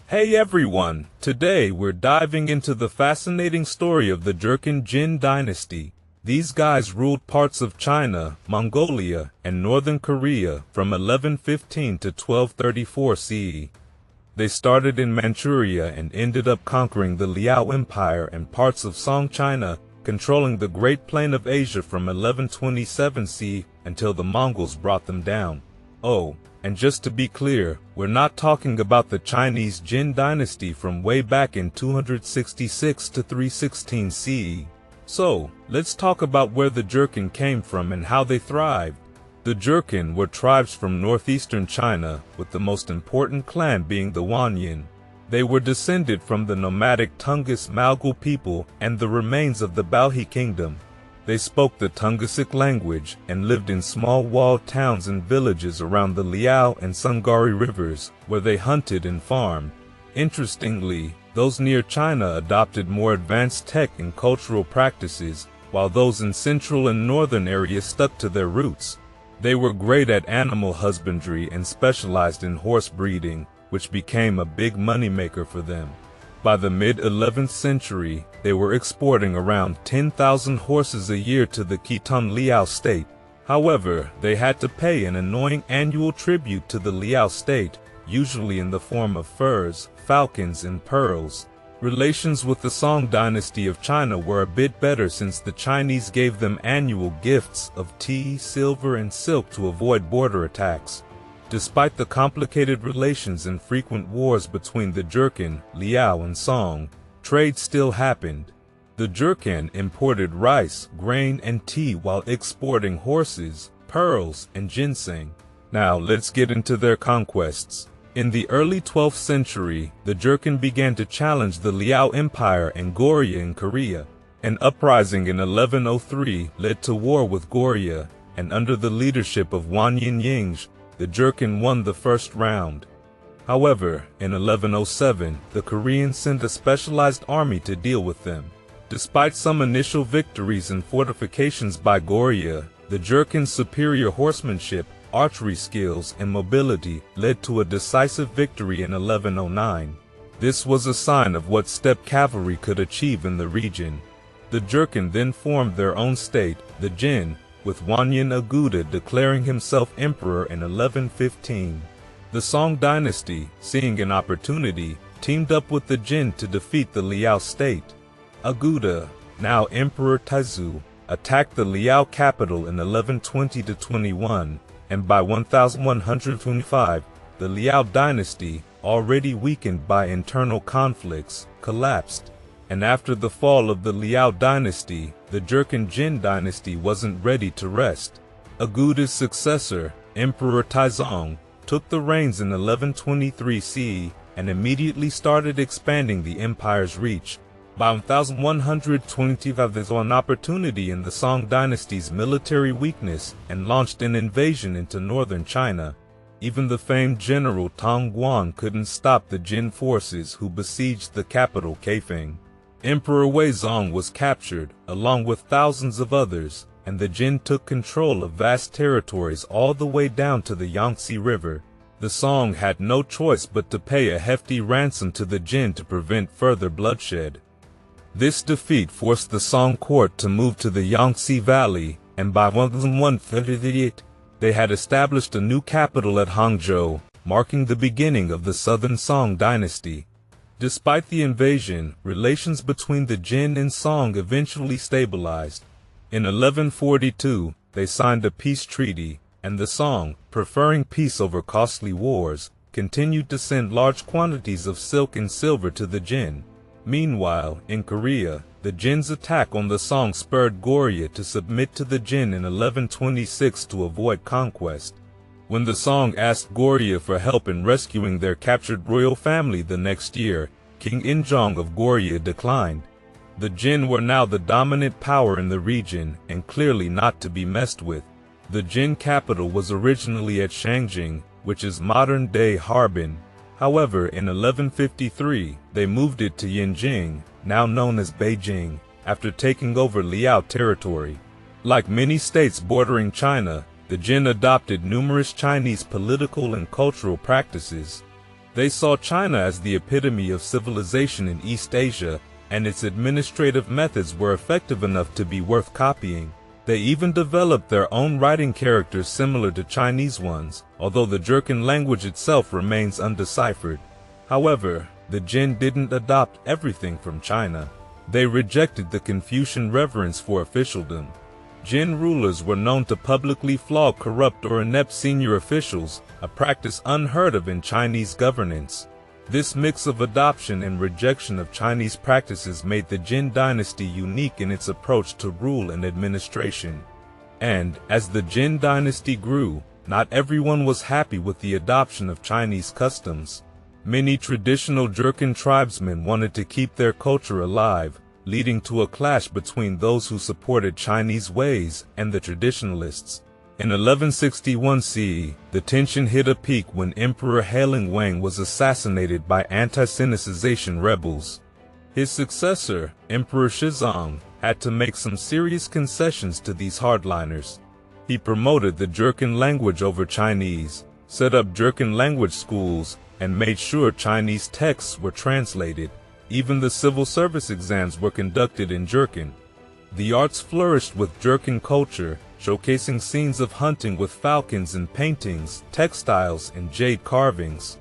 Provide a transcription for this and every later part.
Hey everyone! Today we're diving into the fascinating story of the Jurchen Jin Dynasty. These guys ruled parts of China, Mongolia, and northern Korea from 1115 to 1234 CE. They started in Manchuria and ended up conquering the Liao Empire and parts of Song China, controlling the Great Plain of Asia from 1127 CE until the Mongols brought them down. Oh, and just to be clear, we're not talking about the Chinese Jin Dynasty from way back in 266 to 316 CE. So, let's talk about where the Jurchen came from and how they thrived. The Jurchen were tribes from northeastern China, with the most important clan being the Wanyan. They were descended from the nomadic Tungus Mongol people and the remains of the Baohi kingdom. They spoke the Tungusic language and lived in small walled towns and villages around the Liao and Sungari rivers, where they hunted and farmed. Interestingly, those near China adopted more advanced tech and cultural practices, while those in central and northern areas stuck to their roots. They were great at animal husbandry and specialized in horse breeding, which became a big moneymaker for them. By the mid-11th century, they were exporting around 10,000 horses a year to the Khitan Liao state. However, they had to pay an annoying annual tribute to the Liao state, usually in the form of furs, falcons, and pearls. Relations with the Song Dynasty of China were a bit better since the Chinese gave them annual gifts of tea, silver, and silk to avoid border attacks. Despite the complicated relations and frequent wars between the Jurchen, Liao, and Song, trade still happened. The Jurchen imported rice, grain, and tea while exporting horses, pearls, and ginseng. Now let's get into their conquests. In the early 12th century, the Jurchen began to challenge the Liao Empire and Goryeo in Korea. An uprising in 1103 led to war with Goryeo, and under the leadership of Yanjing, the Jurchen won the first round. However, in 1107, the Koreans sent a specialized army to deal with them. Despite some initial victories and fortifications by Goryeo, the Jurchen's superior horsemanship, archery skills, and mobility led to a decisive victory in 1109. This was a sign of what steppe cavalry could achieve in the region. The Jurchen then formed their own state, the Jin, with Wanyan Aguda declaring himself emperor in 1115. The Song Dynasty, seeing an opportunity, teamed up with the Jin to defeat the Liao state. Aguda, now Emperor Taizong, attacked the Liao capital in 1120-21, and by 1125, the Liao dynasty, already weakened by internal conflicts, collapsed. And after the fall of the Liao dynasty, the Jurchen Jin dynasty wasn't ready to rest. Aguda's successor, Emperor Taizong, took the reins in 1123 CE and immediately started expanding the empire's reach. By 1125, they saw an opportunity in the Song dynasty's military weakness and launched an invasion into northern China. Even the famed general Tong Guan couldn't stop the Jin forces who besieged the capital Kaifeng. Emperor Taizong was captured, along with thousands of others, and the Jin took control of vast territories all the way down to the Yangtze River. The Song had no choice but to pay a hefty ransom to the Jin to prevent further bloodshed. This defeat forced the Song court to move to the Yangtze Valley, and by 1138, they had established a new capital at Hangzhou, marking the beginning of the Southern Song dynasty. Despite the invasion, relations between the Jin and Song eventually stabilized. In 1142, they signed a peace treaty, and the Song, preferring peace over costly wars, continued to send large quantities of silk and silver to the Jin. Meanwhile, in Korea, the Jin's attack on the Song spurred Goryeo to submit to the Jin in 1126 to avoid conquest. When the Song asked Goryeo for help in rescuing their captured royal family the next year, King Yanjing of Goryeo declined. The Jin were now the dominant power in the region and clearly not to be messed with. The Jin capital was originally at Yanjing, which is modern-day Harbin. However, in 1153, they moved it to Yanjing, now known as Beijing, after taking over Liao territory. Like many states bordering China, the Jin adopted numerous Chinese political and cultural practices. They saw China as the epitome of civilization in East Asia, and its administrative methods were effective enough to be worth copying. They even developed their own writing characters similar to Chinese ones, although the Jurchen language itself remains undeciphered. However, the Jin didn't adopt everything from China. They rejected the Confucian reverence for officialdom. Jin rulers were known to publicly flog corrupt or inept senior officials, a practice unheard of in Chinese governance. This mix of adoption and rejection of Chinese practices made the Jin dynasty unique in its approach to rule and administration. And, as the Jin dynasty grew, not everyone was happy with the adoption of Chinese customs. Many traditional Jurchen tribesmen wanted to keep their culture alive, leading to a clash between those who supported Chinese ways and the traditionalists. In 1161 CE, the tension hit a peak when Emperor Hailing Wang was assassinated by anti-Sinicization rebels. His successor, Emperor Shizong, had to make some serious concessions to these hardliners. He promoted the Jurchen language over Chinese, set up Jurchen language schools, and made sure Chinese texts were translated. Even the civil service exams were conducted in Jurchen. The arts flourished with Jurchen culture, showcasing scenes of hunting with falcons and paintings, textiles, and jade carvings.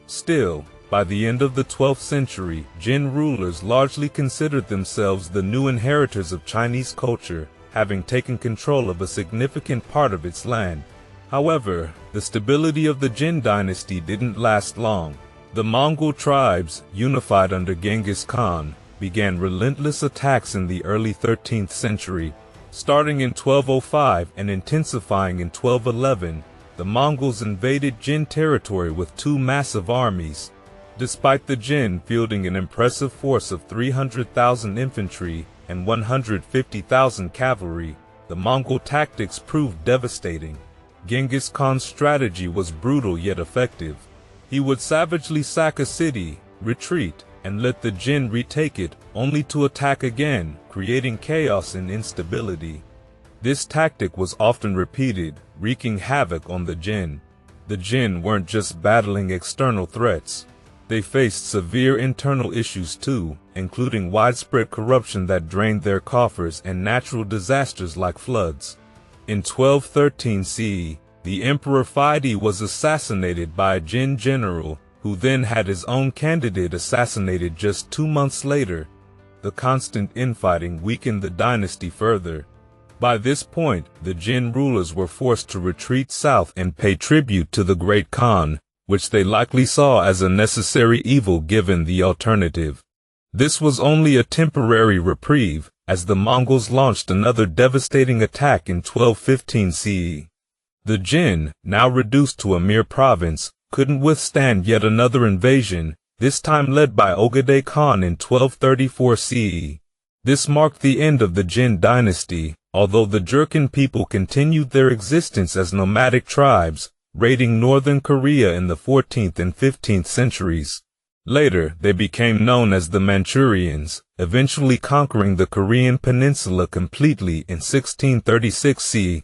Still, by the end of the 12th century, Jin rulers largely considered themselves the new inheritors of Chinese culture, having taken control of a significant part of its land. However, the stability of the Jin dynasty didn't last long. The Mongol tribes, unified under Genghis Khan, began relentless attacks in the early 13th century. Starting in 1205 and intensifying in 1211, the Mongols invaded Jin territory with two massive armies. Despite the Jin fielding an impressive force of 300,000 infantry and 150,000 cavalry, the Mongol tactics proved devastating. Genghis Khan's strategy was brutal yet effective. He would savagely sack a city, retreat, and let the Jin retake it, only to attack again, creating chaos and instability. This tactic was often repeated, wreaking havoc on the Jin. The Jin weren't just battling external threats. They faced severe internal issues too, including widespread corruption that drained their coffers and natural disasters like floods. In 1213 CE, the Emperor Fidi was assassinated by a Jin general, who then had his own candidate assassinated just 2 months later. The constant infighting weakened the dynasty further. By this point, the Jin rulers were forced to retreat south and pay tribute to the Great Khan, which they likely saw as a necessary evil given the alternative. This was only a temporary reprieve, as the Mongols launched another devastating attack in 1215 CE. The Jin, now reduced to a mere province, couldn't withstand yet another invasion, this time led by Ogedei Khan in 1234 CE. This marked the end of the Jin dynasty, although the Jurchen people continued their existence as nomadic tribes, raiding northern Korea in the 14th and 15th centuries. Later, they became known as the Manchurians, eventually conquering the Korean peninsula completely in 1636 CE.